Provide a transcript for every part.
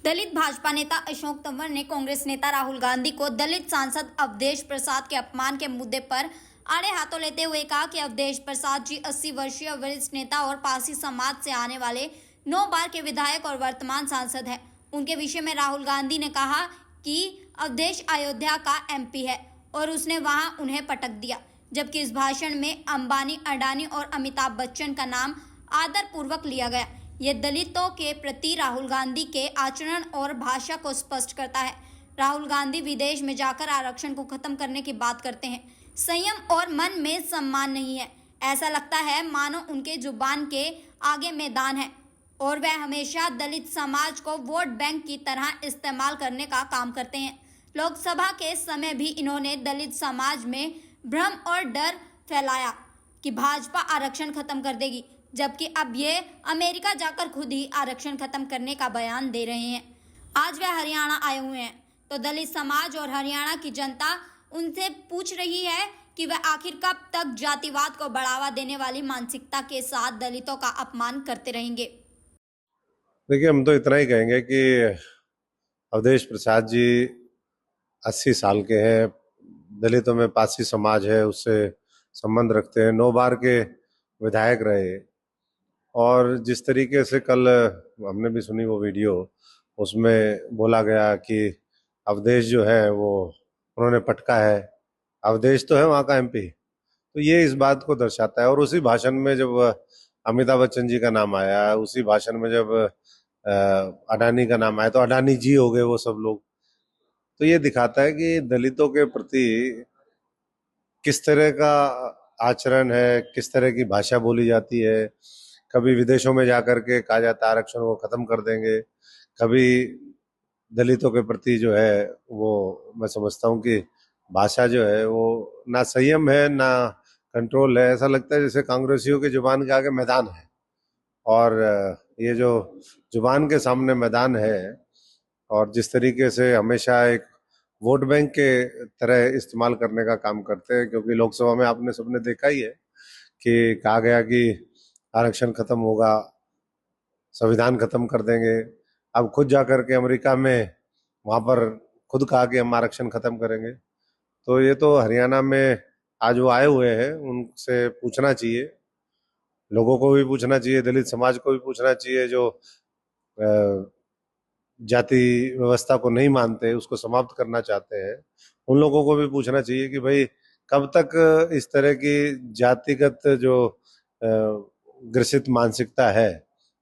दलित भाजपा नेता अशोक तंवर ने कांग्रेस नेता राहुल गांधी को दलित सांसद अवधेश प्रसाद के अपमान के मुद्दे पर आड़े हाथों लेते हुए कहा कि अवधेश प्रसाद जी 80 वर्षीय वरिष्ठ नेता और पारसी समाज से आने वाले 9 बार के विधायक और वर्तमान सांसद हैं। उनके विषय में राहुल गांधी ने कहा कि अवधेश अयोध्या का एमपी है और उसने वहां उन्हें पटक दिया, जबकि इस भाषण में अंबानी, अडानी और अमिताभ बच्चन का नाम आदरपूर्वक लिया गया। ये दलितों के प्रति राहुल गांधी के आचरण और भाषा को स्पष्ट करता है। राहुल गांधी विदेश में जाकर आरक्षण को खत्म करने की बात करते हैं। संयम और मन में सम्मान नहीं है। ऐसा लगता है मानो उनके जुबान के आगे मैदान है और वह हमेशा दलित समाज को वोट बैंक की तरह इस्तेमाल करने का काम करते हैं। लोकसभा के समय भी इन्होंने दलित समाज में भ्रम और डर फैलाया कि भाजपा आरक्षण खत्म कर देगी, जबकि अब ये अमेरिका जाकर खुद ही आरक्षण खत्म करने का बयान दे रहे हैं। आज वह हरियाणा आए हुए हैं तो दलित समाज और हरियाणा की जनता उनसे पूछ रही है कि वह आखिर कब तक जातिवाद को बढ़ावा देने वाली मानसिकता के साथ दलितों का अपमान करते रहेंगे। देखिए, हम तो इतना ही कहेंगे कि अवधेश प्रसाद जी 80 साल के हैं, दलितों में पारसी समाज है उससे संबंध रखते हैं, 9 बार के विधायक रहे। और जिस तरीके से कल हमने भी सुनी वो वीडियो, उसमें बोला गया कि अवधेश जो है वो उन्होंने पटका है। अवधेश तो है वहाँ का एमपी, तो ये इस बात को दर्शाता है। और उसी भाषण में जब अमिताभ बच्चन जी का नाम आया, उसी भाषण में जब अडानी का नाम आया तो अडानी जी हो गए वो सब लोग। तो ये दिखाता है कि दलितों के प्रति किस तरह का आचरण है, किस तरह की भाषा बोली जाती है। कभी विदेशों में जाकर के कहा जाता है आरक्षण को खत्म कर देंगे, कभी दलितों के प्रति जो है वो, मैं समझता हूँ कि भाषा जो है वो ना संयम है ना कंट्रोल है। ऐसा लगता है जैसे कांग्रेसियों की जुबान के आगे मैदान है, और ये जो जुबान के सामने मैदान है और जिस तरीके से हमेशा एक वोट बैंक के तरह इस्तेमाल करने का काम करते हैं। क्योंकि लोकसभा में आपने सबने देखा ही है कि कहा गया कि आरक्षण खत्म होगा, संविधान खत्म कर देंगे। अब खुद जाकर के अमेरिका में वहां पर खुद कहा कि हम आरक्षण खत्म करेंगे। तो ये तो हरियाणा में आज वो आए हुए हैं, उनसे पूछना चाहिए, लोगों को भी पूछना चाहिए, दलित समाज को भी पूछना चाहिए, जो जाति व्यवस्था को नहीं मानते, उसको समाप्त करना चाहते हैं। उन लोगों को भी पूछना चाहिए कि भाई कब तक इस तरह की जातिगत जो ग्रसित मानसिकता है,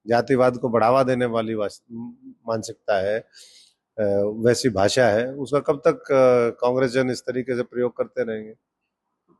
जातिवाद को बढ़ावा देने वाली मानसिकता है, वैसी भाषा है, उसका कब तक कांग्रेस जन इस तरीके से प्रयोग करते रहेंगे।